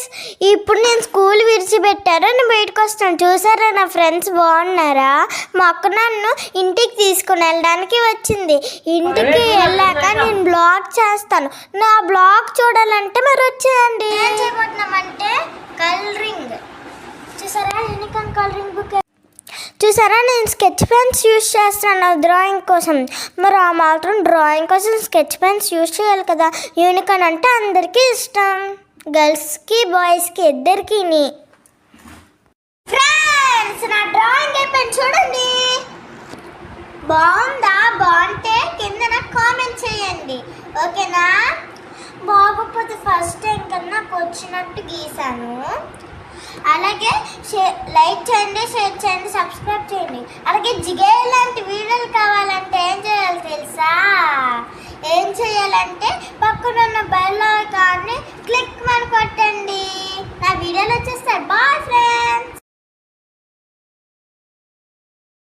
Friends, ఇప్పుడు నేను school విడిచిపెట్టారు, నేను బయటకు వస్తాను. చూసారా నా ఫ్రెండ్స్ బాగున్నారా? మా అక్క నన్ను ఇంటికి తీసుకుని వెళ్ళడానికి వచ్చింది. ఇంటికి వెళ్ళాక నేను బ్లాగ్ చేస్తాను. నా బ్లాగ్ చూడాలంటే మరి వచ్చేయండి. ఏం చేయబోతున్నామంటే కలరింగ్. చూసారా యూనికార్న్ కలరింగ్ బుక్. చూసారా నేను స్కెచ్ పెన్స్ యూజ్ చేస్తాను డ్రాయింగ్ కోసం. మరి ఆ మాత్రం డ్రాయింగ్ కోసం స్కెచ్ పెన్స్ యూజ్ చేయాలి కదా. యూనికార్న్ అంటే అందరికీ ఇష్టం, గర్ల్స్కి బాయ్స్కి ఇద్దరికి. ఫ్రెండ్స్ నా డ్రాయింగ్ అయిపోయింది చూడండి. బాగుందా? బాగుంటే కింద నాకు కామెంట్ చేయండి, ఓకేనా? బాగోకపోతే ఫస్ట్ టైం కన్నా నాకు వచ్చినట్టు గీసాను. అలాగే లైక్ చేయండి, షేర్ చేయండి, సబ్స్క్రైబ్ చేయండి. అలాగే జిగే లాంటి వీడియోలు కావాలంటే ఏం చేయాలి తెలుసా? ఏం చేయాలంటే పక్కనున్న బెల్ ఐకాన్ని